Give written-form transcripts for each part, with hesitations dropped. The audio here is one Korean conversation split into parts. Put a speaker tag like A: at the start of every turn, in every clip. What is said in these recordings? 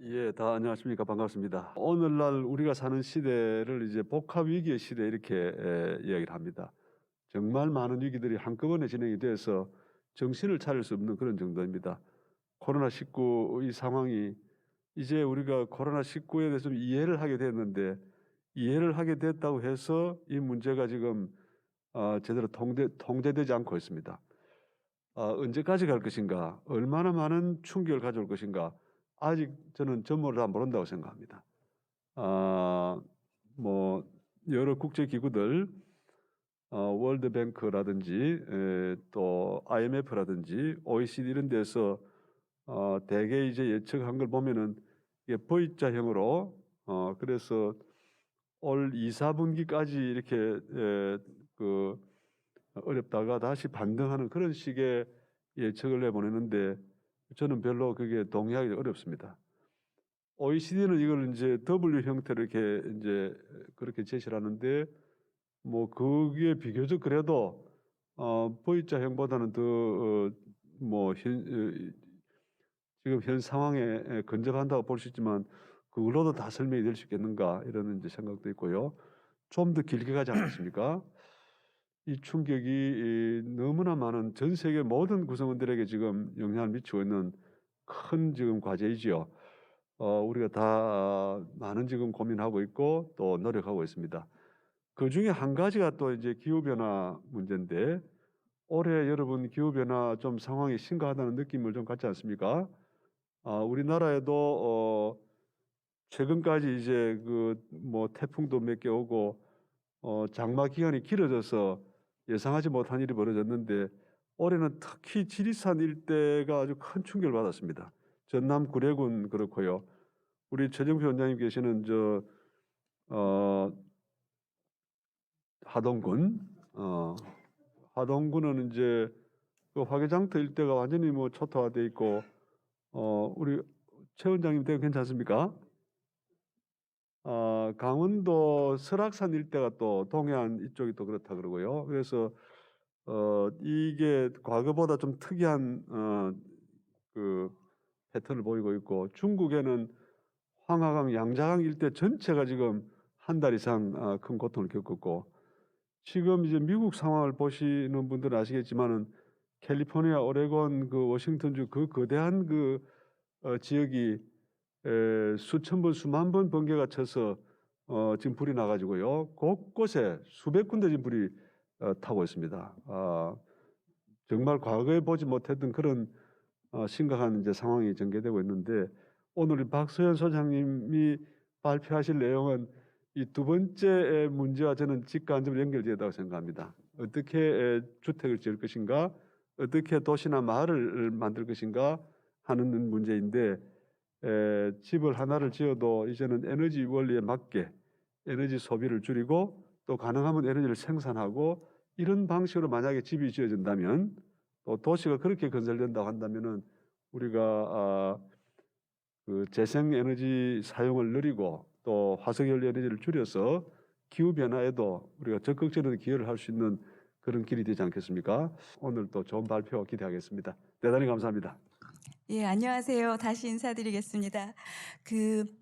A: 예, 다 안녕하십니까. 반갑습니다. 오늘날 우리가 사는 시대를 이제 복합 위기의 시대 이렇게 이야기를 합니다. 정말 많은 위기들이 한꺼번에 진행이 돼서 정신을 차릴 수 없는 그런 정도입니다. 코로나19 이 상황이 이제 우리가 코로나19에 대해서 좀 이해를 하게 됐는데 이해를 하게 됐다고 해서 이 문제가 지금 제대로 통제되지 않고 있습니다. 언제까지 갈 것인가, 얼마나 많은 충격을 가져올 것인가, 아직 저는 전모를 다 모른다고 생각합니다. 아, 뭐 여러 국제 기구들, 월드뱅크라든지 또 IMF라든지 OECD 이런 데서 대개 이제 예측한 걸 보면은 이게 V자형으로 그래서 올 2, 4분기까지 이렇게 그 어렵다가 다시 반등하는 그런 식의 예측을 내보내는데 저는 별로 그게 동의하기 어렵습니다. OECD는 이걸 이제 W 형태로 이렇게 이제 그렇게 제시를 하는데 뭐 그게 비교적 그래도 V자형보다는 지금 현 상황에 근접한다고 볼 수 있지만 그걸로도 다 설명이 될 수 있겠는가 이런 이제 생각도 있고요. 좀 더 길게 가지 않겠습니까? 이 충격이 너무나 많은 전 세계 모든 구성원들에게 지금 영향을 미치고 있는 큰 지금 과제이지요. 우리가 다 많은 지금 고민하고 있고 또 노력하고 있습니다. 그 중에 한 가지가 또 이제 기후변화 문제인데 올해 여러분 기후변화 좀 상황이 심각하다는 느낌을 좀 갖지 않습니까? 우리나라에도 최근까지 이제 그 뭐 태풍도 몇 개 오고 장마 기간이 길어져서 예상하지 못한 일이 벌어졌는데 올해는 특히 지리산 일대가 아주 큰 충격을 받았습니다. 전남 구례군 그렇고요. 우리 최정표 원장님 계시는 어, 하동군, 하동군은 이제 그 화개장터 일대가 완전히 뭐 초토화돼 있고, 우리 최 원장님 댁 괜찮습니까? 강원도 설악산 일대가 또 동해안 이쪽이 또 그렇다 그러고요. 그래서 이게 과거보다 좀 특이한 그 패턴을 보이고 있고 중국에는 황하강, 양자강 일대 전체가 지금 한 달 이상 큰 고통을 겪었고 지금 이제 미국 상황을 보시는 분들은 아시겠지만은 캘리포니아, 오레곤, 그 워싱턴주 그 거대한 그 지역이 수천 번, 수만 번 번개가 쳐서 지금 불이 나가지고요. 곳곳에 수백 군데 지금 불이 타고 있습니다. 정말 과거에 보지 못했던 그런 심각한 이제 상황이 전개되고 있는데 오늘 박소연 소장님이 발표하실 내용은 이 두 번째 문제와 저는 직간접으로 연결되었다고 생각합니다. 어떻게 주택을 지을 것인가, 어떻게 도시나 마을을 만들 것인가 하는 문제인데 집을 하나를 지어도 이제는 에너지 원리에 맞게 에너지 소비를 줄이고 또 가능하면 에너지를 생산하고 이런 방식으로 만약에 집이 지어진다면 또 도시가 그렇게 건설된다고 한다면은 우리가 그 재생에너지 사용을 늘리고 또 화석연료 에너지를 줄여서 기후변화에도 우리가 적극적으로 기여를 할 수 있는 그런 길이 되지 않겠습니까? 오늘 또 좋은 발표 기대하겠습니다. 대단히 감사합니다.
B: 예, 안녕하세요. 다시 인사드리겠습니다. 그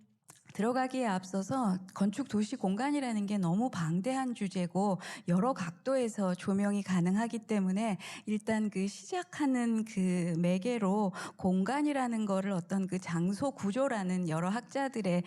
B: 들어가기에 앞서서 건축 도시 공간이라는 게 너무 방대한 주제고 여러 각도에서 조명이 가능하기 때문에 일단 그 시작하는 그 매개로 공간이라는 거를 어떤 그 장소 구조라는 여러 학자들의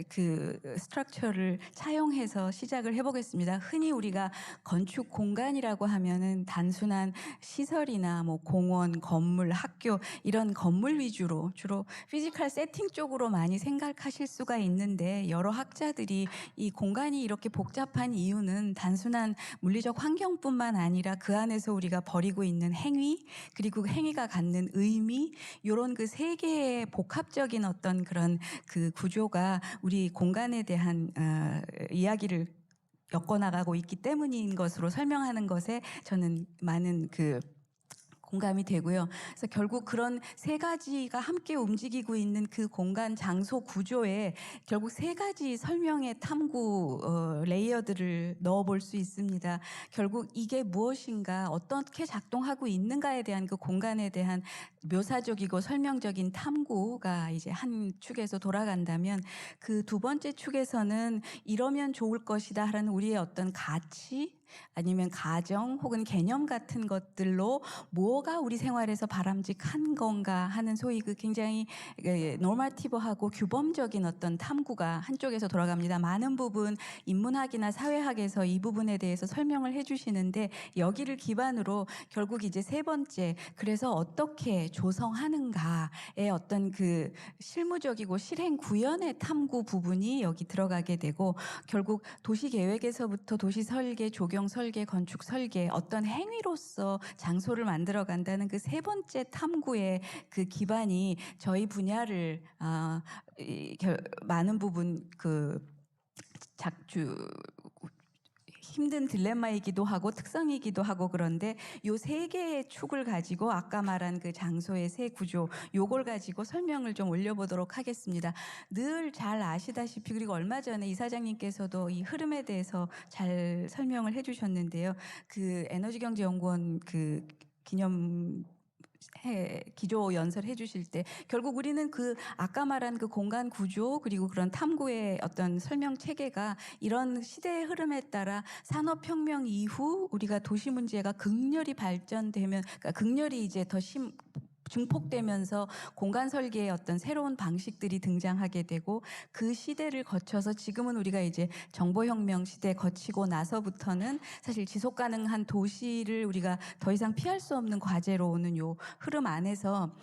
B: 그 스트럭처를 차용해서 시작을 해보겠습니다. 흔히 우리가 건축 공간이라고 하면은 단순한 시설이나 뭐 공원, 건물, 학교 이런 건물 위주로 주로 피지컬 세팅 쪽으로 많이 생각하실 수가 있는데 여러 학자들이 이 공간이 이렇게 복잡한 이유는 단순한 물리적 환경뿐만 아니라 그 안에서 우리가 벌이고 있는 행위 그리고 그 행위가 갖는 의미 이런 그 세 개의 복합적인 어떤 그런 그 구조가 우리 공간에 대한 이야기를 엮어나가고 있기 때문인 것으로 설명하는 것에 저는 많은 그 공감이 되고요. 그래서 결국 그런 세 가지가 함께 움직이고 있는 그 공간 장소 구조에 결국 세 가지 설명의 탐구 레이어들을 넣어볼 수 있습니다. 결국 이게 무엇인가, 어떻게 작동하고 있는가에 대한 그 공간에 대한 묘사적이고 설명적인 탐구가 이제 한 축에서 돌아간다면, 그 두 번째 축에서는 이러면 좋을 것이다 하는 우리의 어떤 가치 아니면 가정 혹은 개념 같은 것들로 뭐가 우리 생활에서 바람직한 건가 하는 소위 그 굉장히 노마티브하고 규범적인 어떤 탐구가 한쪽에서 돌아갑니다. 많은 부분 인문학이나 사회학에서 이 부분에 대해서 설명을 해주시는데, 여기를 기반으로 결국 이제 세 번째, 그래서 어떻게 조성하는가의 어떤 그 실무적이고 실행 구현의 탐구 부분이 여기 들어가게 되고, 결국 도시 계획에서부터 도시 설계, 조경 설계, 건축 설계, 어떤 행위로서 장소를 만들어 간다는 그 세 번째 탐구의 그 기반이 저희 분야를 많은 부분 그 힘든 딜레마이기도 하고 특성이기도 하고, 그런데 요 세 개의 축을 가지고 아까 말한 그 장소의 세 구조, 요걸 가지고 설명을 좀 올려보도록 하겠습니다. 늘 잘 아시다시피, 그리고 얼마 전에 이사장님께서도 이 흐름에 대해서 잘 설명을 해주셨는데요. 그 에너지경제연구원 그 기조 연설해 주실 때 결국 우리는 그 아까 말한 그 공간 구조 그리고 그런 탐구의 어떤 설명 체계가 이런 시대의 흐름에 따라 산업혁명 이후 우리가 도시 문제가 극렬히 발전되면, 그러니까 극렬히 이제 더 증폭되면서 공간 설계의 어떤 새로운 방식들이 등장하게 되고, 그 시대를 거쳐서 지금은 우리가 이제 정보혁명 시대 거치고 나서부터는 사실 지속 가능한 도시를 우리가 더 이상 피할 수 없는 과제로 오는 요 흐름 안에서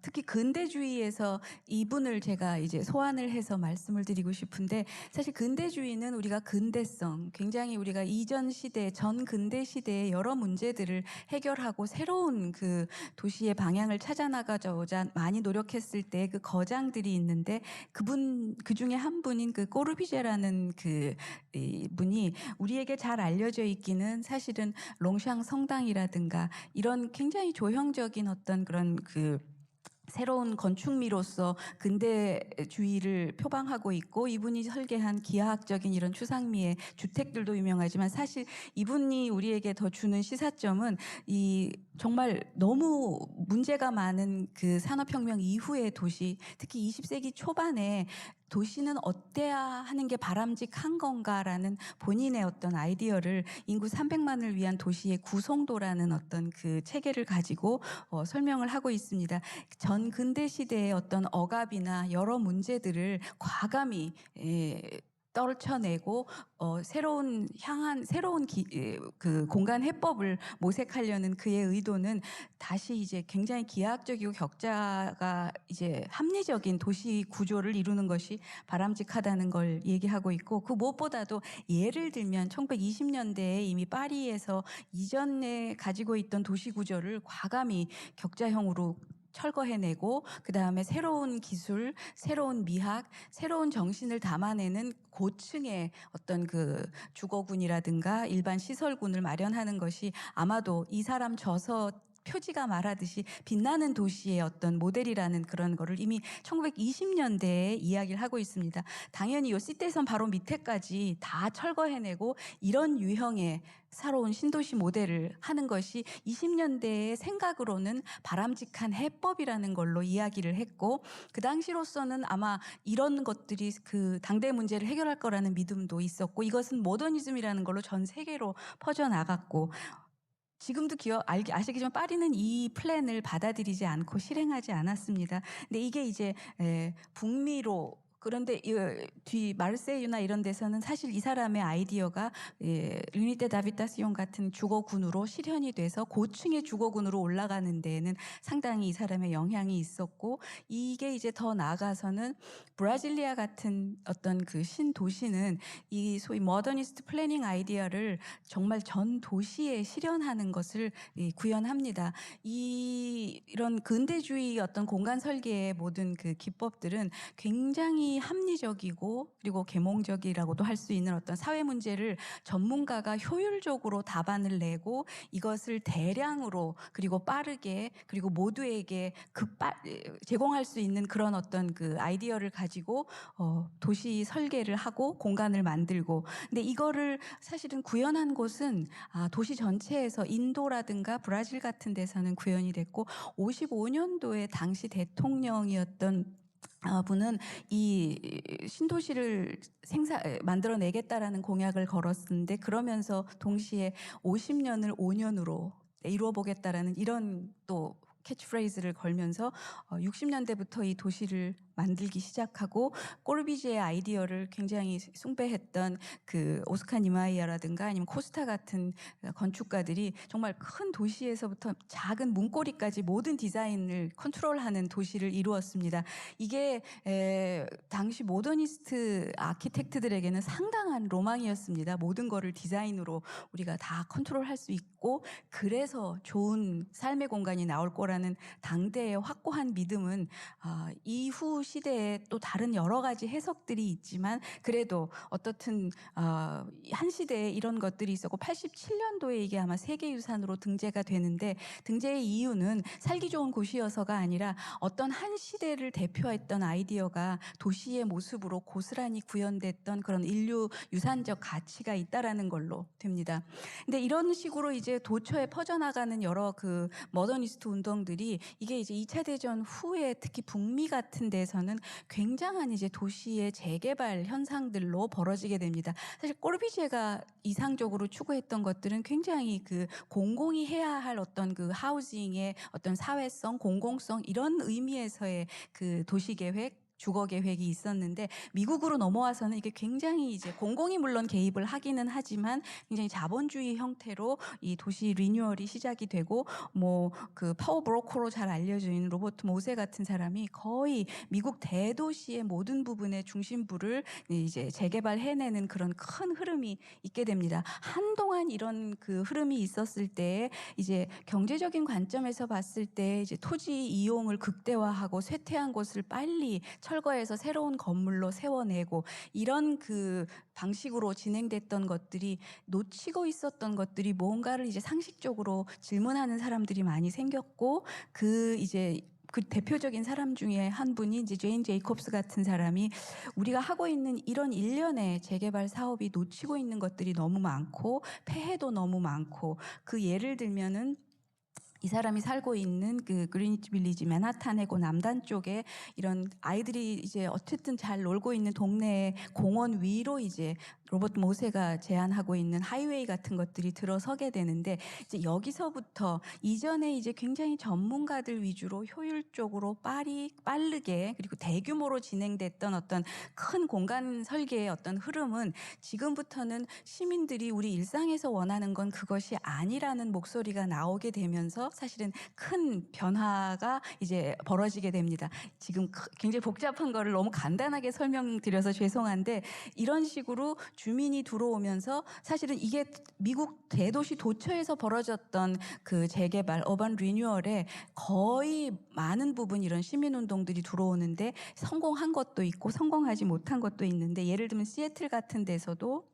B: 특히 근대주의에서 이분을 제가 이제 소환을 해서 말씀을 드리고 싶은데, 사실 근대주의는 우리가 근대성, 굉장히 우리가 이전 시대, 전 근대 시대의 여러 문제들을 해결하고 새로운 그 도시의 방향을 찾아 나가고자 많이 노력했을 때 그 거장들이 있는데, 그 중에 한 분인 그 꼬르비제라는 그 분이 우리에게 잘 알려져 있기는 사실은 롱샹 성당이라든가 이런 굉장히 조형적인 어떤 그런 그 새로운 건축미로서 근대주의를 표방하고 있고, 이분이 설계한 기하학적인 이런 추상미의 주택들도 유명하지만, 사실 이분이 우리에게 더 주는 시사점은 이 정말 너무 문제가 많은 그 산업혁명 이후의 도시, 특히 20세기 초반에 도시는 어때야 하는 게 바람직한 건가라는 본인의 어떤 아이디어를 인구 300만을 위한 도시의 구성도라는 어떤 그 체계를 가지고 설명을 하고 있습니다. 전 근대 시대의 어떤 억압이나 여러 문제들을 과감히 떨쳐내고 새로운 그 공간 해법을 모색하려는 그의 의도는, 다시 이제 굉장히 기하학적이고 격자가 이제 합리적인 도시 구조를 이루는 것이 바람직하다는 걸 얘기하고 있고, 그 무엇보다도 예를 들면 1920년대에 이미 파리에서 이전에 가지고 있던 도시 구조를 과감히 격자형으로 철거해내고, 그 다음에 새로운 기술, 새로운 미학, 새로운 정신을 담아내는 고층의 어떤 그 주거군이라든가 일반 시설군을 마련하는 것이 아마도 이 사람 저서 표지가 말하듯이 빛나는 도시의 어떤 모델이라는 그런 거를 이미 1920년대에 이야기를 하고 있습니다. 당연히 요 시대선 바로 밑에까지 다 철거해내고 이런 유형의 새로운 신도시 모델을 하는 것이 20년대의 생각으로는 바람직한 해법이라는 걸로 이야기를 했고, 그 당시로서는 아마 이런 것들이 그 당대 문제를 해결할 거라는 믿음도 있었고, 이것은 모더니즘이라는 걸로 전 세계로 퍼져나갔고, 지금도 아시겠지만 파리는 이 플랜을 받아들이지 않고 실행하지 않았습니다. 근데 이게 이제 북미로, 그런데 뒤 마르세유나 이런 데서는 사실 이 사람의 아이디어가 르니테 다비타시온 같은 주거군으로 실현이 돼서 고층의 주거군으로 올라가는 데에는 상당히 이 사람의 영향이 있었고, 이게 이제 더 나아가서는 브라질리아 같은 어떤 그 신도시는 이 소위 모더니스트 플래닝 아이디어를 정말 전 도시에 실현하는 것을 구현합니다. 이런 근대주의 어떤 공간 설계의 모든 그 기법들은 굉장히 굉장히 합리적이고 그리고 계몽적이라고도 할 수 있는 어떤 사회 문제를 전문가가 효율적으로 답안을 내고 이것을 대량으로 그리고 빠르게 그리고 모두에게 제공할 수 있는 그런 어떤 그 아이디어를 가지고 도시 설계를 하고 공간을 만들고, 근데 이거를 사실은 구현한 곳은 도시 전체에서 인도라든가 브라질 같은 데서는 구현이 됐고, 55년도에 당시 대통령이었던 분은 이 신도시를 만들어내겠다라는 공약을 걸었는데, 그러면서 동시에 50년을 5년으로 이루어 보겠다라는 이런 또 캐치프레이즈를 걸면서 60년대부터 이 도시를 만들기 시작하고, 꼬르비지의 아이디어를 굉장히 숭배했던 그 오스카 니마이아라든가 아니면 코스타 같은 건축가들이 정말 큰 도시에서부터 작은 문고리까지 모든 디자인을 컨트롤하는 도시를 이루었습니다. 이게 당시 모더니스트 아키텍트들에게는 상당한 로망이었습니다. 모든 거를 디자인으로 우리가 다 컨트롤할 수 있고, 그래서 좋은 삶의 공간이 나올 거라는 당대의 확고한 믿음은 이후 시대에 또 다른 여러 가지 해석들이 있지만, 그래도 어떻든 한 시대에 이런 것들이 있었고, 87년도에 이게 아마 세계유산으로 등재가 되는데, 등재의 이유는 살기 좋은 곳이어서가 아니라 어떤 한 시대를 대표했던 아이디어가 도시의 모습으로 고스란히 구현됐던 그런 인류 유산적 가치가 있다라는 걸로 됩니다. 근데 이런 식으로 이제 도처에 퍼져나가는 여러 그 모더니스트 운동들이, 이게 이제 2차 대전 후에 특히 북미 같은 데서는 굉장한 이제 도시의 재개발 현상들로 벌어지게 됩니다. 사실 꼬르비제가 이상적으로 추구했던 것들은 굉장히 그 공공이 해야 할 어떤 그 하우징의 어떤 사회성, 공공성, 이런 의미에서의 그 도시 계획, 주거 계획이 있었는데, 미국으로 넘어와서는 이게 굉장히 이제 공공이 물론 개입을 하기는 하지만 굉장히 자본주의 형태로 이 도시 리뉴얼이 시작이 되고, 뭐 그 파워 브로커로 잘 알려져 있는 로버트 모세 같은 사람이 거의 미국 대도시의 모든 부분의 중심부를 이제 재개발해내는 그런 큰 흐름이 있게 됩니다. 한동안 이런 그 흐름이 있었을 때, 이제 경제적인 관점에서 봤을 때 이제 토지 이용을 극대화하고 쇠퇴한 곳을 빨리 철거해서 새로운 건물로 세워내고, 이런 그 방식으로 진행됐던 것들이, 놓치고 있었던 것들이 뭔가를 이제 상식적으로 질문하는 사람들이 많이 생겼고, 그 이제 그 대표적인 사람 중에 한 분이 이제 제인 제이콥스 같은 사람이, 우리가 하고 있는 이런 일련의 재개발 사업이 놓치고 있는 것들이 너무 많고 폐해도 너무 많고, 그 예를 들면은 이 사람이 살고 있는 그 그리니치 빌리지 맨하탄해고 남단 쪽에 이런 아이들이 이제 어쨌든 잘 놀고 있는 동네의 공원 위로 이제 로버트 모세가 제안하고 있는 하이웨이 같은 것들이 들어서게 되는데, 이제 여기서부터 이전에 이제 굉장히 전문가들 위주로 효율적으로 빠르게 그리고 대규모로 진행됐던 어떤 큰 공간 설계의 어떤 흐름은, 지금부터는 시민들이 우리 일상에서 원하는 건 그것이 아니라는 목소리가 나오게 되면서 사실은 큰 변화가 이제 벌어지게 됩니다. 지금 굉장히 복잡한 거를 너무 간단하게 설명드려서 죄송한데, 이런 식으로 주민이 들어오면서 사실은 이게 미국 대도시 도처에서 벌어졌던 그 재개발, 어반 리뉴얼에 거의 많은 부분 이런 시민운동들이 들어오는데, 성공한 것도 있고 성공하지 못한 것도 있는데, 예를 들면 시애틀 같은 데서도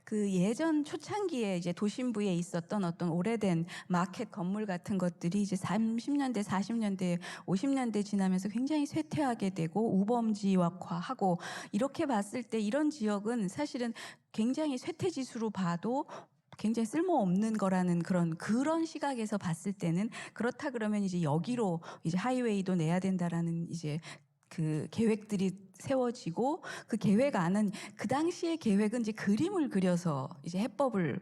B: 그 예전 초창기에 이제 도심부에 있었던 어떤 오래된 마켓 건물 같은 것들이 이제 30년대, 40년대, 50년대 지나면서 굉장히 쇠퇴하게 되고 우범지역화하고, 이렇게 봤을 때 이런 지역은 사실은 굉장히 쇠퇴지수로 봐도 굉장히 쓸모없는 거라는 그런 시각에서 봤을 때는, 그렇다 그러면 이제 여기로 이제 하이웨이도 내야 된다라는 이제 그 계획들이 세워지고, 그 계획 안은, 그 당시의 계획은 이제 그림을 그려서 이제 해법을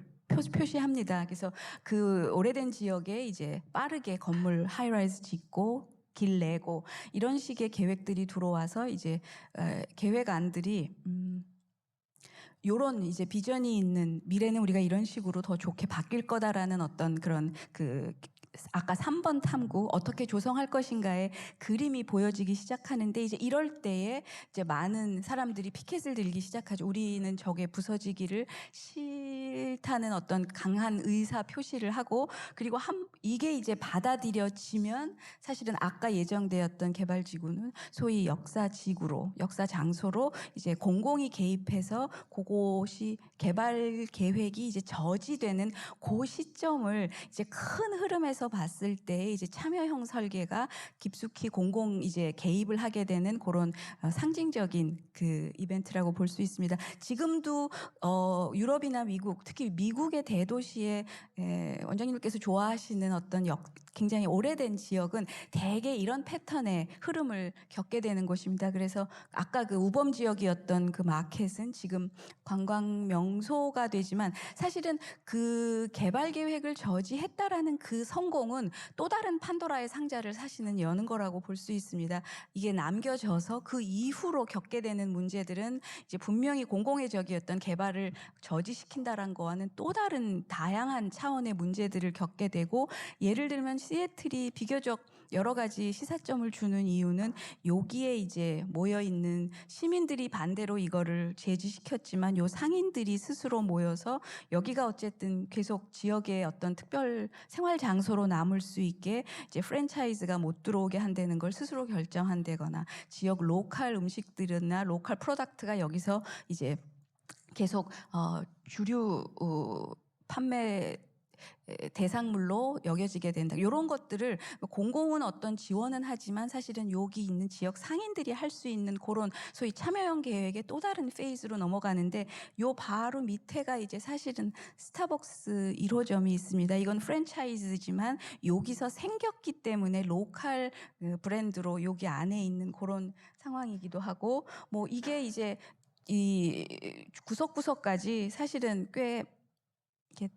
B: 표시합니다. 그래서 그 오래된 지역에 이제 빠르게 건물 하이라이즈 짓고 길 내고, 이런 식의 계획들이 들어와서 이제 계획안들이 요런 이제 비전이 있는, 미래는 우리가 이런 식으로 더 좋게 바뀔 거다라는 어떤 그런 그 아까 3번 탐구 어떻게 조성할 것인가의 그림이 보여지기 시작하는데 이제 이럴 때에 이제 많은 사람들이 피켓을 들기 시작하죠. 우리는 저게 부서지기를 싫다는 어떤 강한 의사 표시를 하고 그리고 이게 이제 받아들여지면 사실은 아까 예정되었던 개발지구는 소위 역사 장소로 이제 공공이 개입해서 그곳이 개발 계획이 이제 저지되는 그 시점을 이제 큰 흐름에서 봤을 때 이제 참여형 설계가 깊숙이 공공 이제 개입을 하게 되는 그런 상징적인 그 이벤트라고 볼 수 있습니다. 지금도 유럽이나 미국, 특히 미국의 대도시에 원장님께서 좋아하시는 어떤 굉장히 오래된 지역은 대개 이런 패턴의 흐름을 겪게 되는 곳입니다. 그래서 아까 그 우범 지역이었던 그 마켓은 지금 관광 명소가 되지만 사실은 그 개발 계획을 저지했다라는 그 성공은 또 다른 판도라의 상자를 사실은 여는 거라고 볼 수 있습니다. 이게 남겨져서 그 이후로 겪게 되는 문제들은 이제 분명히 공공의 적이었던 개발을 저지시킨다라는 거와는 또 다른 다양한 차원의 문제들을 겪게 되고 예를 들면 시애틀이 비교적 여러 가지 시사점을 주는 이유는 여기에 이제 모여 있는 시민들이 반대로 이거를 제지시켰지만 요 상인들이 스스로 모여서 여기가 어쨌든 계속 지역의 어떤 특별 생활 장소로 남을 수 있게 이제 프랜차이즈가 못 들어오게 한다는 걸 스스로 결정한다거나 지역 로컬 음식들이나 로컬 프로덕트가 여기서 이제 계속 주류 판매 대상물로 여겨지게 된다. 이런 것들을 공공은 어떤 지원은 하지만 사실은 여기 있는 지역 상인들이 할 수 있는 그런 소위 참여형 계획의 또 다른 페이즈로 넘어가는데 요 바로 밑에가 이제 사실은 스타벅스 1호점이 있습니다. 이건 프랜차이즈지만 여기서 생겼기 때문에 로컬 브랜드로 여기 안에 있는 그런 상황이기도 하고 뭐 이게 이제 이 구석구석까지 사실은 꽤 이렇게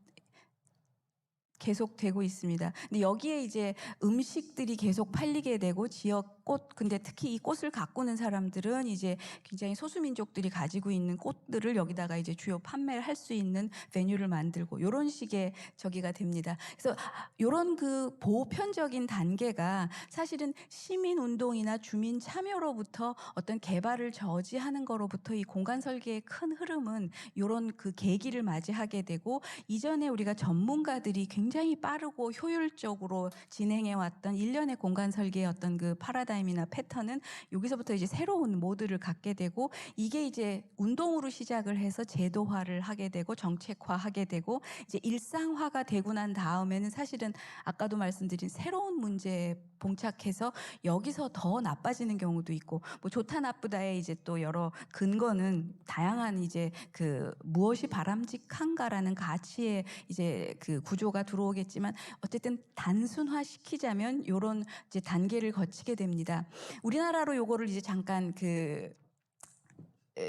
B: 계속되고 있습니다. 근데 여기에 이제 음식들이 계속 팔리게 되고 지역 꽃, 근데 특히 이 꽃을 가꾸는 사람들은 이제 굉장히 소수민족들이 가지고 있는 꽃들을 여기다가 이제 주요 판매를 할 수 있는 베뉴를 만들고 이런 식의 저기가 됩니다. 그래서 이런 그 보편적인 단계가 사실은 시민 운동이나 주민 참여로부터 어떤 개발을 저지하는 거로부터 이 공간 설계의 큰 흐름은 이런 그 계기를 맞이하게 되고 이전에 우리가 전문가들이 굉장히 빠르고 효율적으로 진행해왔던 일련의 공간 설계의 어떤 그 파라다임이나 패턴은 여기서부터 이제 새로운 모드를 갖게 되고 이게 이제 운동으로 시작을 해서 제도화를 하게 되고 정책화하게 되고 이제 일상화가 되고 난 다음에는 사실은 아까도 말씀드린 새로운 문제에 봉착해서 여기서 더 나빠지는 경우도 있고 뭐 좋다 나쁘다의 이제 또 여러 근거는 다양한 이제 그 무엇이 바람직한가라는 가치의 이제 그 구조가 들어오겠지만 어쨌든 단순화시키자면 이런 이제 단계를 거치게 됩니다. 우리나라로 요거를 이제 잠깐 그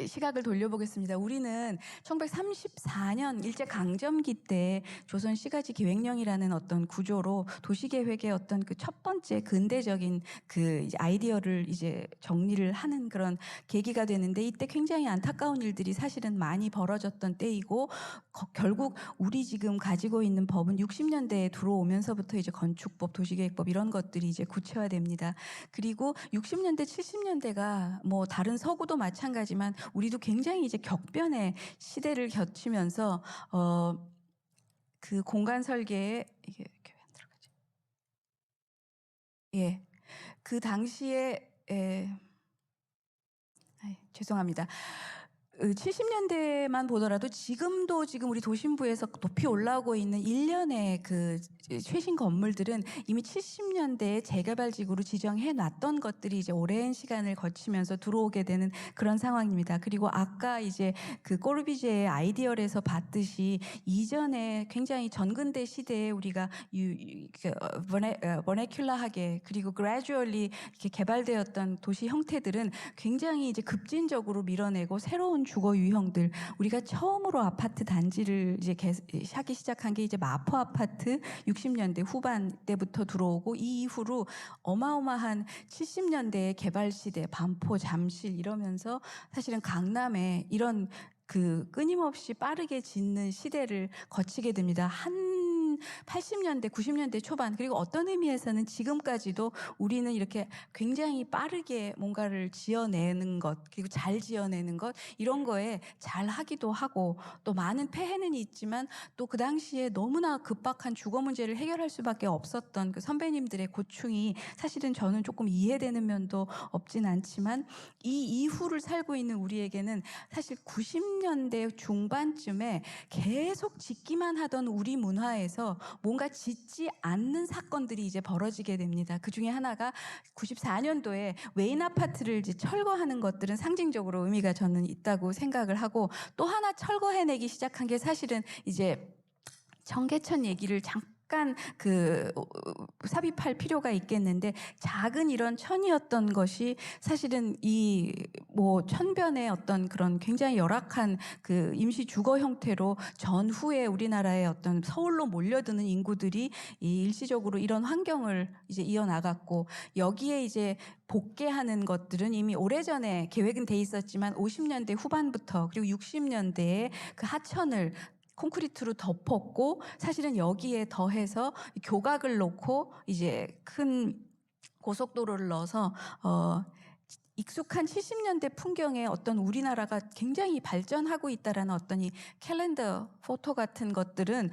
B: 시각을 돌려보겠습니다. 우리는 1934년 일제강점기 때 조선 시가지 기획령이라는 어떤 구조로 도시계획의 어떤 그 첫 번째 근대적인 그 이제 아이디어를 이제 정리를 하는 그런 계기가 되는데 이때 굉장히 안타까운 일들이 사실은 많이 벌어졌던 때이고 결국 우리 지금 가지고 있는 법은 60년대에 들어오면서부터 이제 건축법, 도시계획법 이런 것들이 이제 구체화됩니다. 그리고 60년대, 70년대가 뭐 다른 서구도 마찬가지만 우리도 굉장히 이제 격변의 시대를 거치면서 그 공간 설계에 이게 이렇게 왜 안 들어가지? 예, 그 당시에 죄송합니다. 70년대만 보더라도 지금도 지금 우리 도심부에서 높이 올라오고 있는 일련의 그 최신 건물들은 이미 70년대에 재개발지구로 지정해 놨던 것들이 이제 오랜 시간을 거치면서 들어오게 되는 그런 상황입니다. 그리고 아까 이제 그 꼬르비제의 아이디어에서 봤듯이 이전에 굉장히 전근대 시대에 우리가 버네큘라하게 그리고 gradually 이렇게 개발되었던 도시 형태들은 굉장히 이제 급진적으로 밀어내고 새로운 주거 유형들 우리가 처음으로 아파트 단지를 이제 하기 시작한 게 이제 마포 아파트 60년대 후반 때부터 들어오고 이 이후로 어마어마한 70년대의 개발 시대 반포 잠실 이러면서 사실은 강남에 이런 그 끊임없이 빠르게 짓는 시대를 거치게 됩니다. 한 80년대, 90년대 초반, 그리고 어떤 의미에서는 지금까지도 우리는 이렇게 굉장히 빠르게 뭔가를 지어내는 것, 그리고 잘 지어내는 것, 이런 거에 잘 하기도 하고, 또 많은 폐해는 있지만 또 그 당시에 너무나 급박한 주거 문제를 해결할 수밖에 없었던 그 선배님들의 고충이 사실은 저는 조금 이해되는 면도 없진 않지만, 이 이후를 살고 있는 우리에게는 사실 90년대 중반쯤에 계속 짓기만 하던 우리 문화에서 뭔가 짓지 않는 사건들이 이제 벌어지게 됩니다. 그 중에 하나가 94년도에 외인 아파트를 이제 철거하는 것들은 상징적으로 의미가 저는 있다고 생각을 하고, 또 하나 철거해내기 시작한 게 사실은 이제 청계천 얘기를 잠깐 삽입할 필요가 있겠는데, 작은 이런 천이었던 것이 사실은 이 천변의 어떤 그런 굉장히 열악한 그 임시 주거 형태로 전후에 우리나라의 어떤 서울로 몰려드는 인구들이 이 일시적으로 이런 환경을 이제 이어나갔고, 여기에 이제 복개하는 것들은 이미 오래전에 계획은 돼 있었지만 50년대 후반부터 그리고 60년대에 그 하천을 콘크리트로 덮었고, 사실은 여기에 더해서 교각을 놓고 이제 큰 고속도로를 넣어서 익숙한 70년대 풍경의 어떤 우리나라가 굉장히 발전하고 있다라는 어떤 이 캘린더 포토 같은 것들은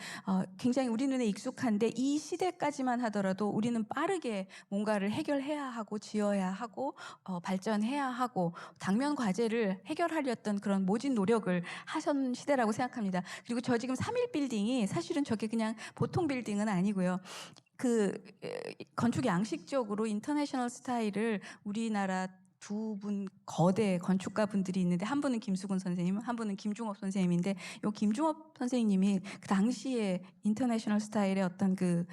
B: 굉장히 우리 눈에 익숙한데, 이 시대까지만 하더라도 우리는 빠르게 뭔가를 해결해야 하고 지어야 하고 발전해야 하고 당면 과제를 해결하려던 그런 모진 노력을 하던 시대라고 생각합니다. 그리고 저 지금 3일 빌딩이 사실은 저게 그냥 보통 빌딩은 아니고요. 건축 양식적으로 인터내셔널 스타일을 우리나라 두 분 거대 건축가 분들이 있는데, 한 분은 김수근 선생님, 한 분은 김중업 선생님인데, 요 김중업 선생님이 그 당시에 인터내셔널 스타일의 어떤 그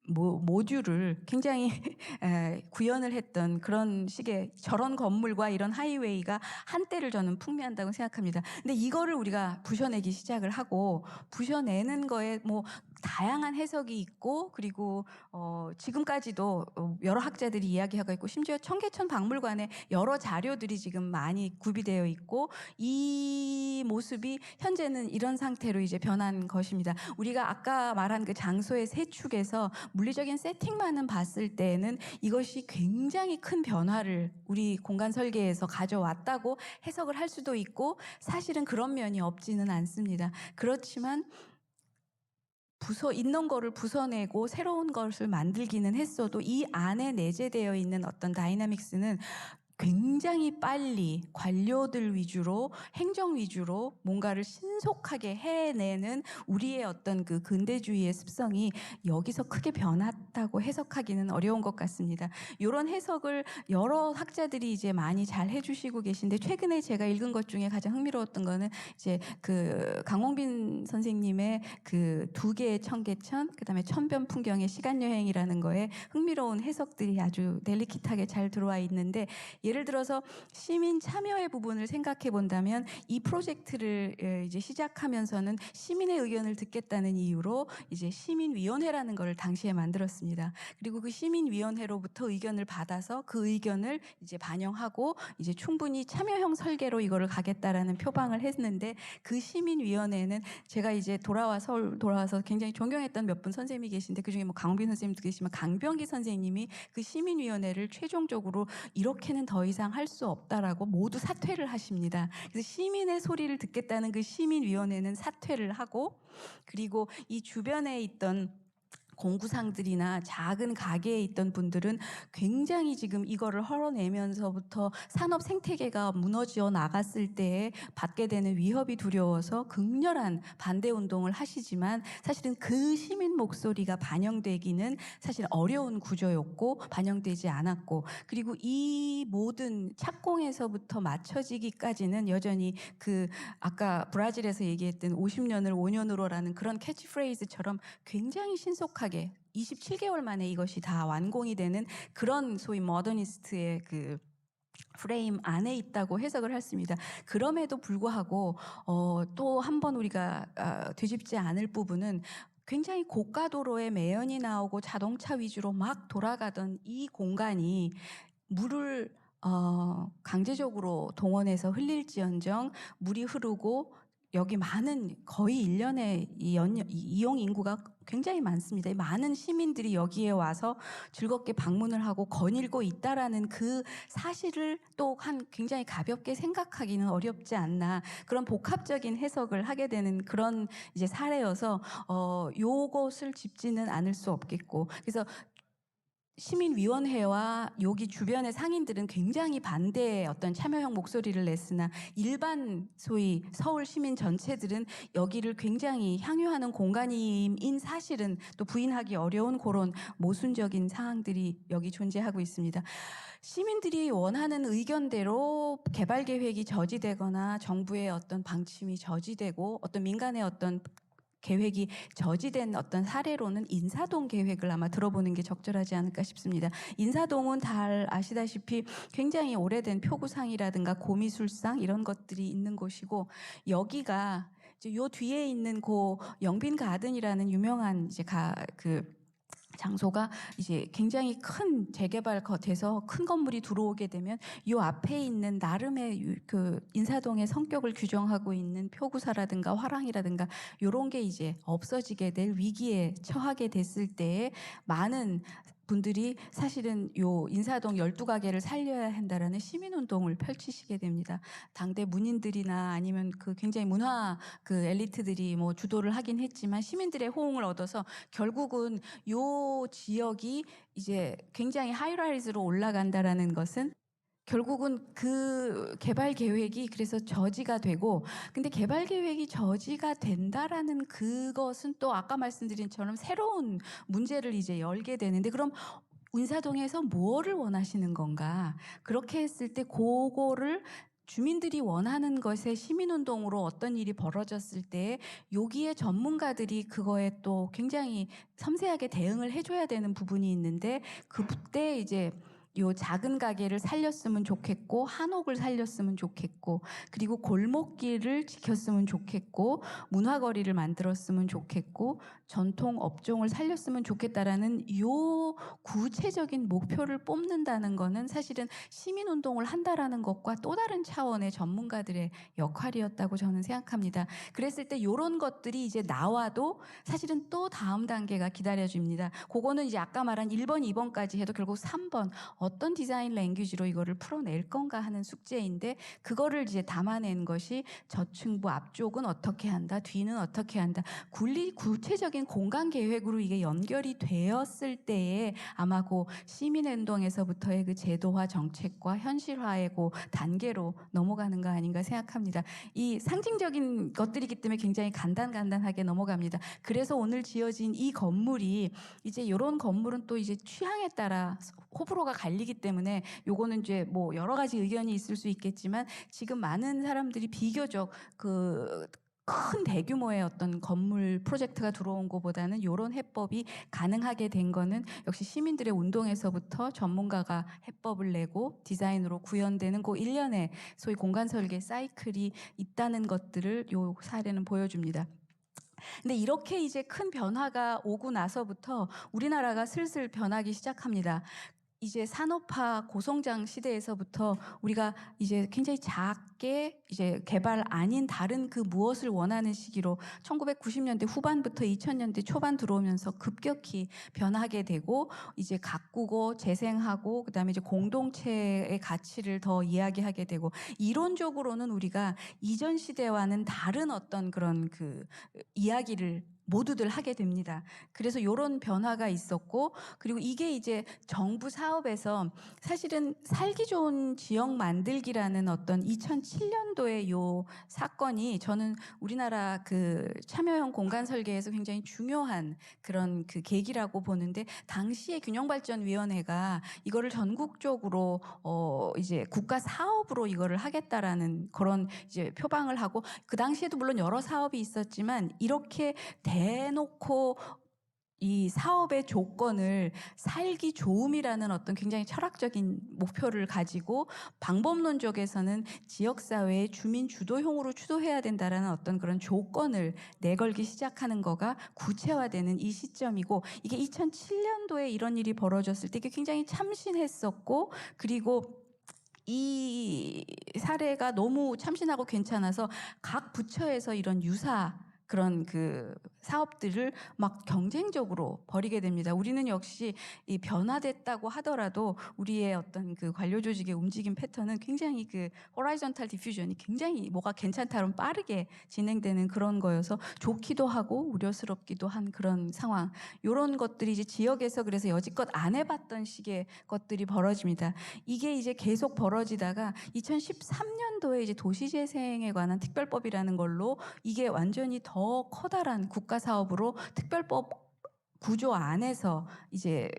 B: 모듈을 굉장히 구현을 했던 그런 식의 저런 건물과 이런 하이웨이가 한때를 저는 풍미한다고 생각합니다. 근데 이거를 우리가 부셔내기 시작을 하고, 부셔내는 거에 다양한 해석이 있고, 그리고 지금까지도 여러 학자들이 이야기하고 있고, 심지어 청계천 박물관에 여러 자료들이 지금 많이 구비되어 있고, 이 모습이 현재는 이런 상태로 이제 변한 것입니다. 우리가 아까 말한 그 장소의 세 축에서 물리적인 세팅만은 봤을 때에는 이것이 굉장히 큰 변화를 우리 공간 설계에서 가져왔다고 해석을 할 수도 있고, 사실은 그런 면이 없지는 않습니다. 그렇지만 있는 거를 부숴내고 새로운 것을 만들기는 했어도, 이 안에 내재되어 있는 어떤 다이나믹스는 굉장히 빨리 관료들 위주로, 행정 위주로 뭔가를 신속하게 해내는 우리의 어떤 그 근대주의의 습성이 여기서 크게 변했다고 해석하기는 어려운 것 같습니다. 이런 해석을 여러 학자들이 이제 많이 잘 해주시고 계신데, 최근에 제가 읽은 것 중에 가장 흥미로웠던 거는 이제 그 강홍빈 선생님의 그 2개의 청계천, 그다음에 천변 풍경의 시간 여행이라는 거에 흥미로운 해석들이 아주 델리킷하게 잘 들어와 있는데, 예를 들어서 시민 참여의 부분을 생각해 본다면, 이 프로젝트를 이제 시작하면서는 시민의 의견을 듣겠다는 이유로 이제 시민위원회라는 걸 당시에 만들었습니다. 그리고 그 시민위원회로부터 의견을 받아서 그 의견을 이제 반영하고 이제 충분히 참여형 설계로 이거를 가겠다라는 표방을 했는데, 그 시민위원회는 제가 이제 서울 돌아와서 굉장히 존경했던 몇 분 선생님이 계신데, 그중에 강홍빈 선생님도 계시지만 강병기 선생님이 그 시민위원회를 최종적으로 이렇게는 더 이상 할 수 없다라고 모두 사퇴를 하십니다. 그래서 시민의 소리를 듣겠다는 그 시민위원회는 사퇴를 하고, 그리고 이 주변에 있던 공구상들이나 작은 가게에 있던 분들은 굉장히 지금 이거를 헐어내면서부터 산업 생태계가 무너져 나갔을 때에 받게 되는 위협이 두려워서 극렬한 반대 운동을 하시지만, 사실은 그 시민 목소리가 반영되기는 사실 어려운 구조였고 반영되지 않았고, 그리고 이 모든 착공에서부터 맞춰지기까지는 여전히 그 아까 브라질에서 얘기했던 50년을 5년으로라는 그런 캐치프레이즈처럼 굉장히 신속하게 27개월 만에 이것이 다 완공이 되는 그런 소위 모더니스트의 그 프레임 안에 있다고 해석을 했습니다. 그럼에도 불구하고 또 한 번 우리가 뒤집지 않을 부분은, 굉장히 고가도로에 매연이 나오고 자동차 위주로 막 돌아가던 이 공간이 물을 강제적으로 동원해서 흘릴지언정 물이 흐르고 여기 많은 거의 1년에 이용 인구가 굉장히 많습니다. 이 많은 시민들이 여기에 와서 즐겁게 방문을 하고 거닐고 있다라는 그 사실을 또 굉장히 가볍게 생각하기는 어렵지 않나, 그런 복합적인 해석을 하게 되는 그런 이제 사례여서 요것을 짚지는 않을 수 없겠고, 그래서 시민위원회와 여기 주변의 상인들은 굉장히 반대의 어떤 참여형 목소리를 냈으나 일반 소위 서울 시민 전체들은 여기를 굉장히 향유하는 공간인 사실은 또 부인하기 어려운 그런 모순적인 상황들이 여기 존재하고 있습니다. 시민들이 원하는 의견대로 개발 계획이 저지되거나 정부의 어떤 방침이 저지되고 어떤 민간의 어떤 계획이 저지된 어떤 사례로는 인사동 계획을 아마 들어보는 게 적절하지 않을까 싶습니다. 인사동은 잘 아시다시피 굉장히 오래된 표구상이라든가 고미술상 이런 것들이 있는 곳이고, 여기가 이제 요 뒤에 있는 고 영빈 가든이라는 유명한 이제 장소가 이제 굉장히 큰 재개발돼서 큰 건물이 들어오게 되면 이 앞에 있는 나름의 그 인사동의 성격을 규정하고 있는 표구사라든가 화랑이라든가 이런 게 이제 없어지게 될 위기에 처하게 됐을 때에 많은 분들이 사실은 요 인사동 12가게를 살려야 한다라는 시민운동을 펼치시게 됩니다. 당대 문인들이나 아니면 그 굉장히 문화 엘리트들이 뭐 주도를 하긴 했지만 시민들의 호응을 얻어서 결국은 요 지역이 이제 굉장히 하이라이즈로 올라간다라는 것은 결국은 그 개발 계획이 그래서 저지가 되고, 근데 개발 계획이 저지가 된다라는 그것은 또 아까 말씀드린 처럼 새로운 문제를 이제 열게 되는데, 그럼 인사동에서 뭐를 원하시는 건가? 그렇게 했을 때 그거를 주민들이 원하는 것에 시민운동으로 어떤 일이 벌어졌을 때 여기에 전문가들이 그거에 또 굉장히 섬세하게 대응을 해줘야 되는 부분이 있는데, 그때 이제 요 작은 가게를 살렸으면 좋겠고 한옥을 살렸으면 좋겠고 그리고 골목길을 지켰으면 좋겠고 문화거리를 만들었으면 좋겠고 전통 업종을 살렸으면 좋겠다라는 요 구체적인 목표를 뽑는다는 거는 사실은 시민운동을 한다라는 것과 또 다른 차원의 전문가들의 역할이었다고 저는 생각합니다. 그랬을 때 이런 것들이 이제 나와도 사실은 또 다음 단계가 기다려집니다. 그거는 이제 아까 말한 1번, 2번까지 해도 결국 3번 어떤 디자인 랭귀지로 이거를 풀어낼 건가 하는 숙제인데, 그거를 이제 담아낸 것이 저층부 앞쪽은 어떻게 한다, 뒤는 어떻게 한다, 구체적인 공간 계획으로 이게 연결이 되었을 때에 아마 그 시민행동에서부터의 그 제도화 정책과 현실화의 그 단계로 넘어가는 거 아닌가 생각합니다. 이 상징적인 것들이기 때문에 굉장히 간단하게 넘어갑니다. 그래서 오늘 지어진 이 건물이 이제 이런 건물은 또 이제 취향에 따라 호불호가 갈리기 때문에 요거는 이제 뭐 여러 가지 의견이 있을 수 있겠지만, 지금 많은 사람들이 비교적 큰 대규모의 어떤 건물 프로젝트가 들어온 것보다는 이런 해법이 가능하게 된 거는 역시 시민들의 운동에서부터 전문가가 해법을 내고 디자인으로 구현되는 그 일련의 소위 공간 설계 사이클이 있다는 것들을 요 사례는 보여줍니다. 근데 이렇게 이제 큰 변화가 오고 나서부터 우리나라가 슬슬 변하기 시작합니다. 이제 산업화 고성장 시대에서부터 우리가 이제 굉장히 작게 이제 개발 아닌 다른 그 무엇을 원하는 시기로 1990년대 후반부터 2000년대 초반 들어오면서 급격히 변하게 되고, 이제 가꾸고 재생하고 그다음에 이제 공동체의 가치를 더 이야기하게 되고, 이론적으로는 우리가 이전 시대와는 다른 어떤 그런 그 이야기를 모두들 하게 됩니다. 그래서 이런 변화가 있었고, 그리고 이게 이제 정부 사업에서 사실은 살기 좋은 지역 만들기라는 어떤 2007년도의 요 사건이 저는 우리나라 그 참여형 공간 설계에서 굉장히 중요한 그런 그 계기라고 보는데, 당시에 균형발전위원회가 이거를 전국적으로 이제 국가 사업으로 이거를 하겠다라는 그런 이제 표방을 하고, 그 당시에도 물론 여러 사업이 있었지만 이렇게 대놓고 이 사업의 조건을 살기 좋음이라는 어떤 굉장히 철학적인 목표를 가지고 방법론적에서는 지역사회의 주민 주도형으로 추도해야 된다라는 어떤 그런 조건을 내걸기 시작하는 거가 구체화되는 이 시점이고, 이게 2007년도에 이런 일이 벌어졌을 때 이게 굉장히 참신했었고, 그리고 이 사례가 너무 참신하고 괜찮아서 각 부처에서 이런 유사 그런 그 사업들을 막 경쟁적으로 벌이게 됩니다. 우리는 역시 이 변화됐다고 하더라도 우리의 어떤 그 관료 조직의 움직임 패턴은 굉장히 그 호라이전탈 디퓨전이 굉장히 뭐가 괜찮다면 빠르게 진행되는 그런 거여서 좋기도 하고 우려스럽기도 한 그런 상황. 이런 것들이 이제 지역에서 그래서 여지껏 안 해봤던 식의 것들이 벌어집니다. 이게 이제 계속 벌어지다가 2013년도에 이제 도시재생에 관한 특별법이라는 걸로 이게 완전히 더 커다란 국가 사업으로 특별법 구조 안에서 이제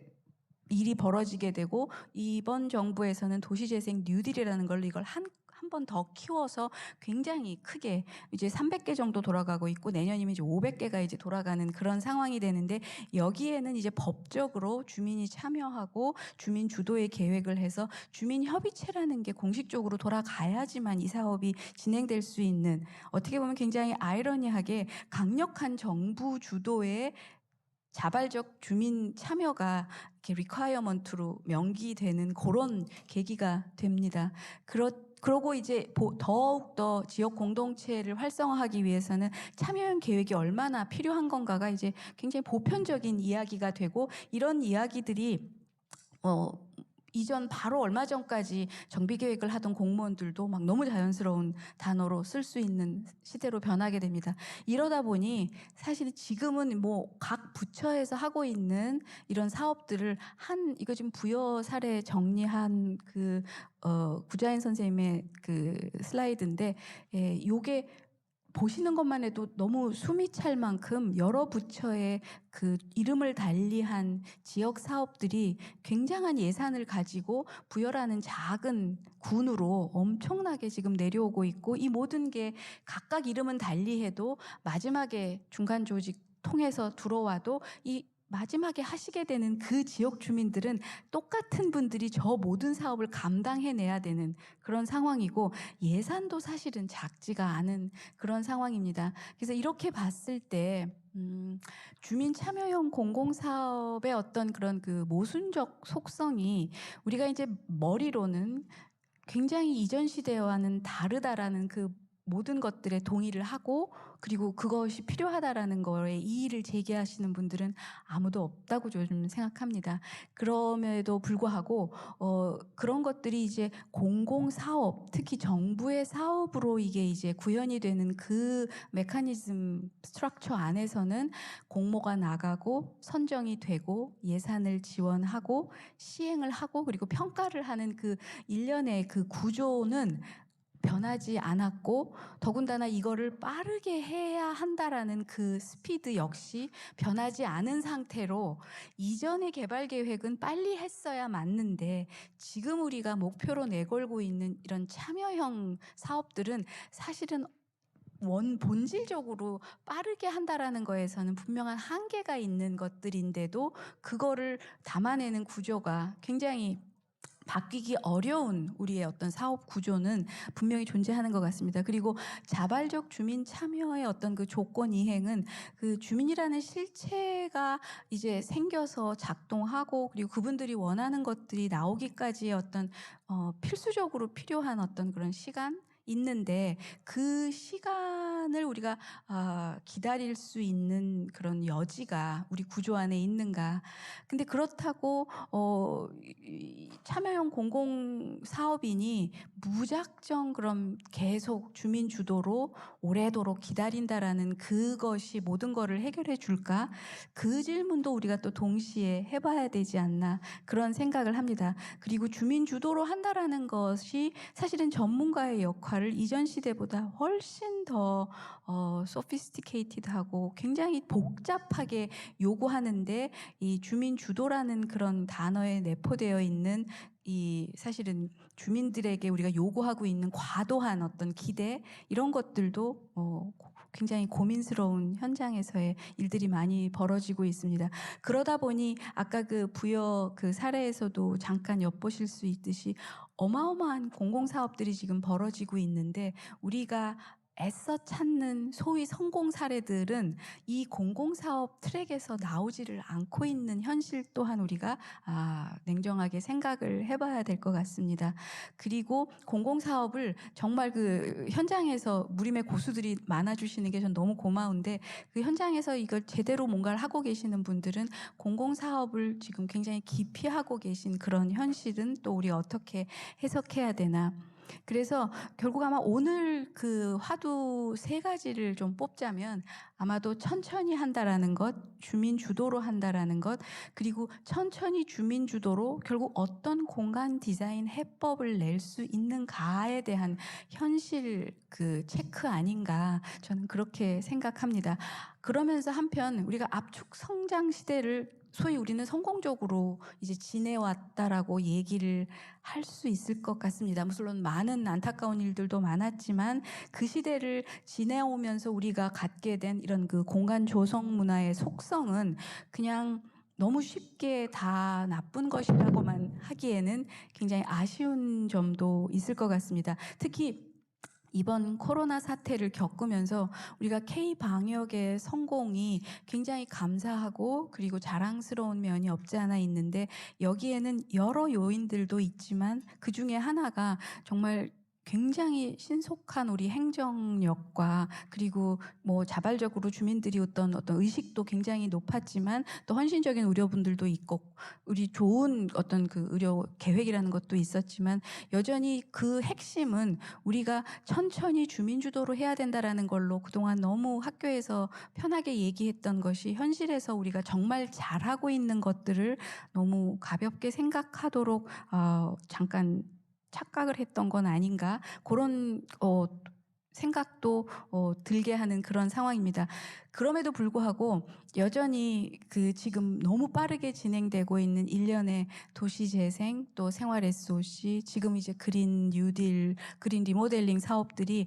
B: 일이 벌어지게 되고 이번 정부에서는 도시재생 뉴딜이라는 걸로 이걸 한 번 더 키워서 굉장히 크게 이제 300개 정도 돌아가고 있고 내년이면 이제 500개가 이제 돌아가는 그런 상황이 되는데 여기에는 이제 법적으로 주민이 참여하고 주민 주도의 계획을 해서 주민 협의체라는 게 공식적으로 돌아가야지만 이 사업이 진행될 수 있는 어떻게 보면 굉장히 아이러니하게 강력한 정부 주도의 자발적 주민 참여가 이렇게 리콰이어먼트로 명기되는 그런 계기가 됩니다. 그러고 이제 더욱더 지역 공동체를 활성화하기 위해서는 참여형 계획이 얼마나 필요한 건가가 이제 굉장히 보편적인 이야기가 되고 이런 이야기들이 이전 바로 얼마 전까지 정비 계획을 하던 공무원들도 막 너무 자연스러운 단어로 쓸 수 있는 시대로 변하게 됩니다. 이러다 보니 사실 지금은 뭐 각 부처에서 하고 있는 이런 사업들을 이거 지금 부여 사례 정리한 그 구자인 선생님의 그 슬라이드인데 요게 보시는 것만 해도 너무 숨이 찰 만큼 여러 부처의 그 이름을 달리한 지역 사업들이 굉장한 예산을 가지고 부여라는 작은 군으로 엄청나게 지금 내려오고 있고 이 모든 게 각각 이름은 달리해도 마지막에 중간 조직 통해서 들어와도 이 마지막에 하시게 되는 그 지역 주민들은 똑같은 분들이 저 모든 사업을 감당해내야 되는 그런 상황이고 예산도 사실은 작지가 않은 그런 상황입니다. 그래서 이렇게 봤을 때 주민 참여형 공공사업의 어떤 그런 그 모순적 속성이 우리가 이제 머리로는 굉장히 이전 시대와는 다르다라는 그 모든 것들에 동의를 하고 그리고 그것이 필요하다라는 거에 이의를 제기하시는 분들은 아무도 없다고 좀 생각합니다. 그럼에도 불구하고 그런 것들이 이제 공공사업, 특히 정부의 사업으로 이게 이제 구현이 되는 그 메커니즘 스트럭처 안에서는 공모가 나가고 선정이 되고 예산을 지원하고 시행을 하고 그리고 평가를 하는 그 일련의 그 구조는 변하지 않았고 더군다나 이거를 빠르게 해야 한다라는 그 스피드 역시 변하지 않은 상태로 이전의 개발 계획은 빨리 했어야 맞는데 지금 우리가 목표로 내걸고 있는 이런 참여형 사업들은 사실은 본질적으로 빠르게 한다라는 거에서는 분명한 한계가 있는 것들인데도 그거를 담아내는 구조가 굉장히 바뀌기 어려운 우리의 어떤 사업 구조는 분명히 존재하는 것 같습니다. 그리고 자발적 주민 참여의 어떤 그 조건 이행은 그 주민이라는 실체가 이제 생겨서 작동하고 그리고 그분들이 원하는 것들이 나오기까지의 어떤 필수적으로 필요한 어떤 그런 시간 있는데 그 시간을 우리가 기다릴 수 있는 그런 여지가 우리 구조 안에 있는가. 근데 그렇다고 참여형 공공사업이니 무작정 그럼 계속 주민 주도로 오래도록 기다린다라는 그것이 모든 거를 해결해 줄까? 그 질문도 우리가 또 동시에 해봐야 되지 않나 그런 생각을 합니다. 그리고 주민 주도로 한다라는 것이 사실은 전문가의 역할을 이전 시대보다 훨씬 더 sophisticated하고 굉장히 복잡하게 요구하는데 이 주민 주도라는 그런 단어에 내포되어 있는 이 사실은 주민들에게 우리가 요구하고 있는 과도한 어떤 기대 이런 것들도 굉장히 고민스러운 현장에서의 일들이 많이 벌어지고 있습니다. 그러다 보니 아까 그 부여 그 사례에서도 잠깐 엿보실 수 있듯이 어마어마한 공공사업들이 지금 벌어지고 있는데 우리가 애써 찾는 소위 성공 사례들은 이 공공사업 트랙에서 나오지를 않고 있는 현실 또한 우리가 냉정하게 생각을 해봐야 될 것 같습니다. 그리고 공공사업을 정말 그 현장에서 무림의 고수들이 많아주시는 게 전 너무 고마운데, 그 현장에서 이걸 제대로 뭔가를 하고 계시는 분들은 공공사업을 지금 굉장히 기피하고 계신 그런 현실은 또 우리 어떻게 해석해야 되나. 그래서 결국 아마 오늘 그 화두 3가지를 좀 뽑자면 아마도 천천히 한다라는 것, 주민 주도로 한다라는 것, 그리고 천천히 주민 주도로 결국 어떤 공간 디자인 해법을 낼 수 있는가에 대한 현실 그 체크 아닌가, 저는 그렇게 생각합니다. 그러면서 한편 우리가 압축 성장 시대를 소위 우리는 성공적으로 이제 지내왔다라고 얘기를 할 수 있을 것 같습니다. 물론 많은 안타까운 일들도 많았지만 그 시대를 지내오면서 우리가 갖게 된 이런 그 공간 조성 문화의 속성은 그냥 너무 쉽게 다 나쁜 것이라고만 하기에는 굉장히 아쉬운 점도 있을 것 같습니다. 특히 이번 코로나 사태를 겪으면서 우리가 K-방역의 성공이 굉장히 감사하고 그리고 자랑스러운 면이 없지 않아 있는데, 여기에는 여러 요인들도 있지만 그 중에 하나가 정말 굉장히 신속한 우리 행정력과 그리고 뭐 자발적으로 주민들이 어떤 의식도 굉장히 높았지만 또 헌신적인 의료분들도 있고 우리 좋은 어떤 그 의료 계획이라는 것도 있었지만, 여전히 그 핵심은 우리가 천천히 주민주도로 해야 된다라는 걸로 그동안 너무 학교에서 편하게 얘기했던 것이 현실에서 우리가 정말 잘하고 있는 것들을 너무 가볍게 생각하도록 잠깐 착각을 했던 건 아닌가, 그런 생각도 들게 하는 그런 상황입니다. 그럼에도 불구하고 여전히 그 지금 너무 빠르게 진행되고 있는 일련의 도시재생, 또 생활 SOC, 지금 이제 그린 뉴딜, 그린 리모델링 사업들이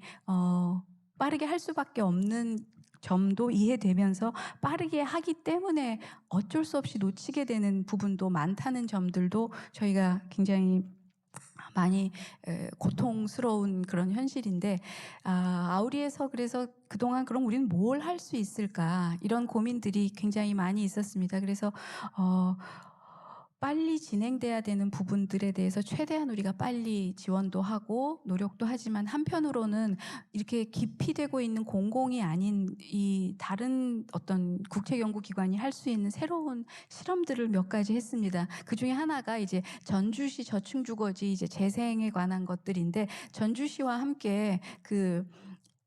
B: 빠르게 할 수밖에 없는 점도 이해되면서 빠르게 하기 때문에 어쩔 수 없이 놓치게 되는 부분도 많다는 점들도 저희가 굉장히 많이 고통스러운 그런 현실인데, 아우리에서 그래서 그동안 그럼 우리는 뭘 할 수 있을까, 이런 고민들이 굉장히 많이 있었습니다. 그래서 빨리 진행돼야 되는 부분들에 대해서 최대한 우리가 빨리 지원도 하고 노력도 하지만, 한편으로는 이렇게 기피되고 있는 공공이 아닌 이 다른 어떤 국제연구기관이 할 수 있는 새로운 실험들을 몇 가지 했습니다. 그 중에 하나가 이제 전주시 저층주거지 이제 재생에 관한 것들인데, 전주시와 함께 그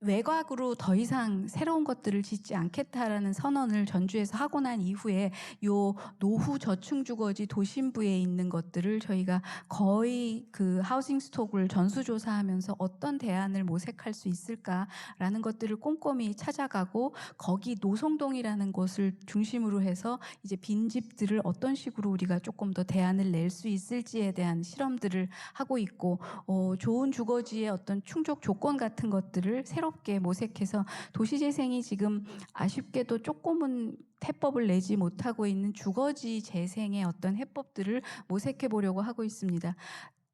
B: 외곽으로 더 이상 새로운 것들을 짓지 않겠다라는 선언을 전주에서 하고 난 이후에 요 노후 저층주거지 도심부에 있는 것들을 저희가 거의 그 하우징 스톡을 전수조사하면서 어떤 대안을 모색할 수 있을까라는 것들을 꼼꼼히 찾아가고, 거기 노송동이라는 곳을 중심으로 해서 이제 빈집들을 어떤 식으로 우리가 조금 더 대안을 낼 수 있을지에 대한 실험들을 하고 있고, 좋은 주거지의 어떤 충족 조건 같은 것들을 새롭게 모색해서 도시재생이 지금 아쉽게도 조금은 해법을 내지 못하고 있는 주거지 재생의 어떤 해법들을 모색해 보려고 하고 있습니다.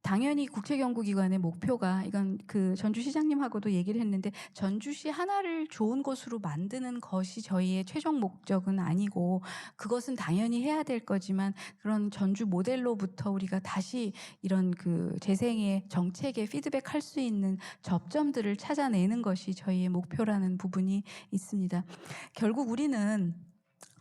B: 당연히 국책연구기관의 목표가, 이건 그 전주시장님하고도 얘기를 했는데, 전주시 하나를 좋은 곳으로 만드는 것이 저희의 최종 목적은 아니고, 그것은 당연히 해야 될 거지만 그런 전주 모델로부터 우리가 다시 이런 그 재생의 정책에 피드백할 수 있는 접점들을 찾아내는 것이 저희의 목표라는 부분이 있습니다. 결국 우리는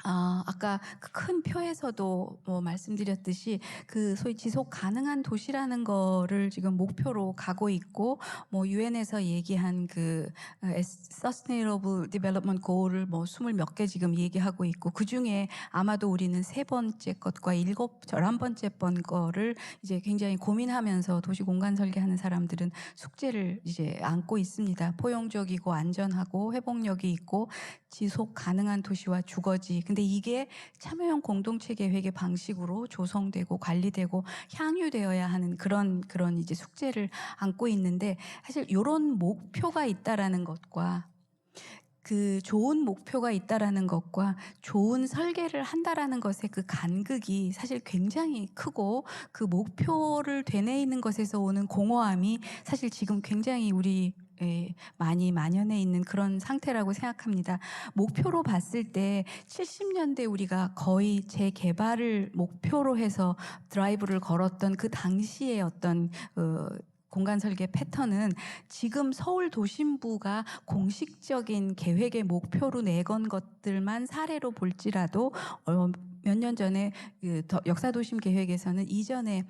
B: 아까 그 큰 표에서도 말씀드렸듯이 그 소위 지속 가능한 도시라는 거를 지금 목표로 가고 있고, 유엔에서 얘기한 그 Sustainable Development Goal을 20몇 개 지금 얘기하고 있고, 그 중에 아마도 우리는 3번째 것과 11번째 거를 이제 굉장히 고민하면서 도시 공간 설계하는 사람들은 숙제를 이제 안고 있습니다. 포용적이고 안전하고 회복력이 있고 지속 가능한 도시와 주거지. 근데 이게 참여형 공동체 계획의 방식으로 조성되고 관리되고 향유되어야 하는 그런 이제 숙제를 안고 있는데, 사실 이런 목표가 있다라는 것과 그 좋은 목표가 있다라는 것과 좋은 설계를 한다라는 것의 그 간극이 사실 굉장히 크고, 그 목표를 되뇌이는 것에서 오는 공허함이 사실 지금 굉장히 우리 많이 만연해 있는 그런 상태라고 생각합니다. 목표로 봤을 때 70년대 우리가 거의 재개발을 목표로 해서 드라이브를 걸었던 그 당시의 어떤 공간 설계 패턴은 지금 서울 도심부가 공식적인 계획의 목표로 내건 것들만 사례로 볼지라도 몇 년 전에 역사도심 계획에서는 이전에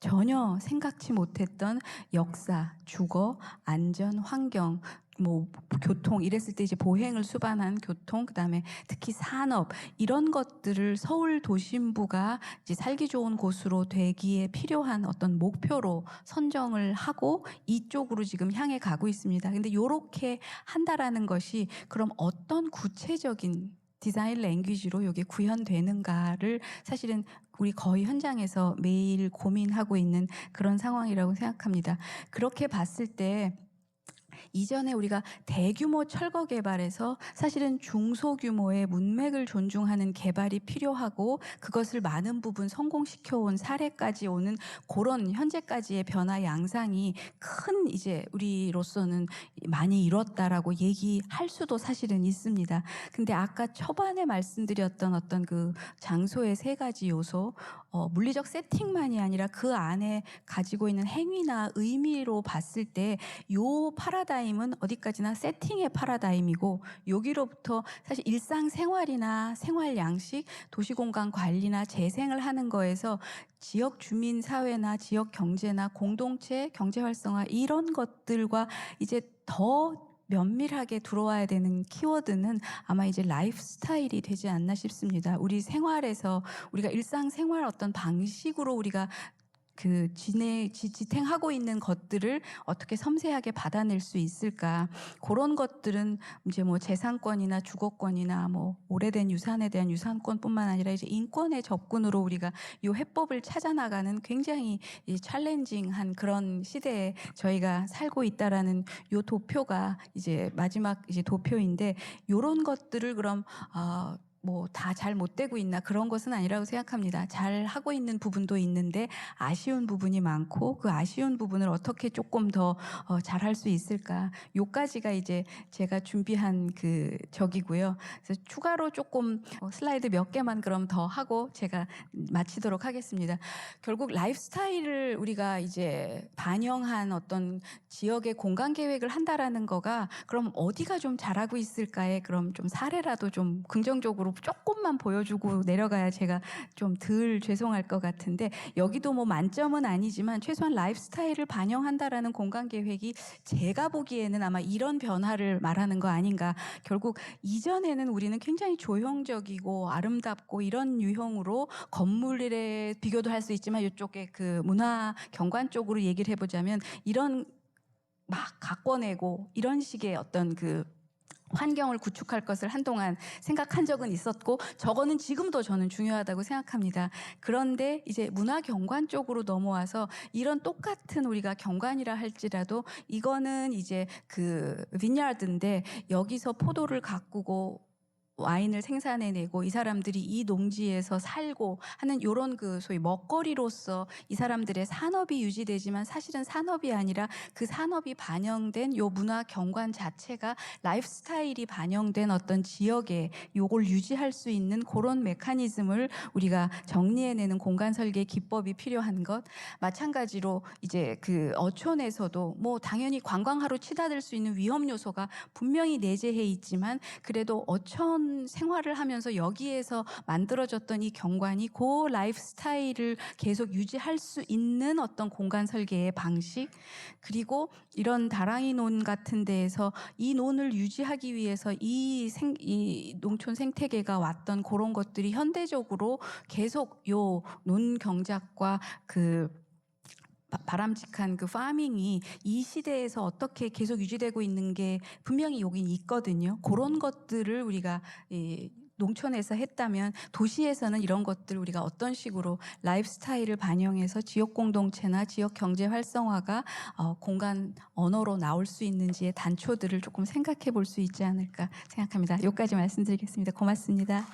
B: 전혀 생각지 못했던 역사, 주거, 안전, 환경, 뭐 교통 이랬을 때 이제 보행을 수반한 교통, 그다음에 특히 산업 이런 것들을 서울 도심부가 이제 살기 좋은 곳으로 되기에 필요한 어떤 목표로 선정을 하고 이쪽으로 지금 향해 가고 있습니다. 근데 요렇게 한다라는 것이 그럼 어떤 구체적인 디자인 랭귀지로 이게 구현되는가를 사실은 우리 거의 현장에서 매일 고민하고 있는 그런 상황이라고 생각합니다. 그렇게 봤을 때 이전에 우리가 대규모 철거 개발에서 사실은 중소규모의 문맥을 존중하는 개발이 필요하고 그것을 많은 부분 성공시켜온 사례까지 오는 그런 현재까지의 변화 양상이 큰 이제 우리로서는 많이 이뤘다라고 얘기할 수도 사실은 있습니다. 근데 아까 초반에 말씀드렸던 어떤 그 장소의 세 가지 요소, 물리적 세팅만이 아니라 그 안에 가지고 있는 행위나 의미로 봤을 때 요 파라다임은 어디까지나 세팅의 파라다임이고 여기로부터 사실 일상생활이나 생활 양식, 도시공간 관리나 재생을 하는 거에서 지역 주민 사회나 지역 경제나 공동체 경제 활성화 이런 것들과 이제 더 면밀하게 들어와야 되는 키워드는 아마 이제 라이프 스타일이 되지 않나 싶습니다. 우리 생활에서 우리가 일상생활 어떤 방식으로 우리가 지탱하고 있는 것들을 어떻게 섬세하게 받아낼 수 있을까? 그런 것들은 이제 뭐 재산권이나 주거권이나 뭐 오래된 유산에 대한 유산권뿐만 아니라 이제 인권의 접근으로 우리가 이 해법을 찾아나가는 굉장히 챌린징한 그런 시대에 저희가 살고 있다라는 요 도표가 이제 마지막 이제 도표인데 요런 것들을 그럼 뭐 다 잘 못 되고 있나 그런 것은 아니라고 생각합니다. 잘 하고 있는 부분도 있는데 아쉬운 부분이 많고 그 아쉬운 부분을 어떻게 조금 더 잘할 수 있을까? 요까지가 이제 제가 준비한 그 적이고요. 그래서 추가로 조금 슬라이드 몇 개만 그럼 더 하고 제가 마치도록 하겠습니다. 결국 라이프 스타일을 우리가 이제 반영한 어떤 지역의 공간 계획을 한다라는 거가 그럼 어디가 좀 잘하고 있을까에 그럼 좀 사례라도 좀 긍정적으로 조금만 보여주고 내려가야 제가 좀 덜 죄송할 것 같은데 여기도 뭐 만점은 아니지만 최소한 라이프 스타일을 반영한다라는 공간 계획이 제가 보기에는 아마 이런 변화를 말하는 거 아닌가. 결국 이전에는 우리는 굉장히 조형적이고 아름답고 이런 유형으로 건물에 비교도 할 수 있지만 이쪽에 그 문화 경관 쪽으로 얘기를 해보자면 이런 막 가꿔내고 이런 식의 어떤 그 환경을 구축할 것을 한동안 생각한 적은 있었고 저거는 지금도 저는 중요하다고 생각합니다. 그런데 이제 문화 경관 쪽으로 넘어와서 이런 똑같은 우리가 경관이라 할지라도 이거는 이제 그 빈야드인데 여기서 포도를 가꾸고 와인을 생산해내고 이 사람들이 이 농지에서 살고 하는 요런 그 소위 먹거리로서 이 사람들의 산업이 유지되지만 사실은 산업이 아니라 그 산업이 반영된 요 문화 경관 자체가 라이프 스타일이 반영된 어떤 지역에 요걸 유지할 수 있는 그런 메커니즘을 우리가 정리해내는 공간 설계 기법이 필요한 것. 마찬가지로 이제 그 어촌에서도 뭐 당연히 관광하러 치닫을 수 있는 위험 요소가 분명히 내재해 있지만 그래도 어촌 생활을 하면서 여기에서 만들어졌던 이 경관이 그 라이프 스타일을 계속 유지할 수 있는 어떤 공간 설계의 방식 그리고 이런 다랑이 논 같은 데에서 이 논을 유지하기 위해서 이 농촌 생태계가 왔던 그런 것들이 현대적으로 계속 요 논 경작과 그 바람직한 그 파밍이 이 시대에서 어떻게 계속 유지되고 있는 게 분명히 여긴 있거든요. 그런 것들을 우리가 농촌에서 했다면 도시에서는 이런 것들 우리가 어떤 식으로 라이프 스타일을 반영해서 지역 공동체나 지역 경제 활성화가 공간 언어로 나올 수 있는지의 단초들을 조금 생각해 볼 수 있지 않을까 생각합니다. 여기까지 말씀드리겠습니다. 고맙습니다.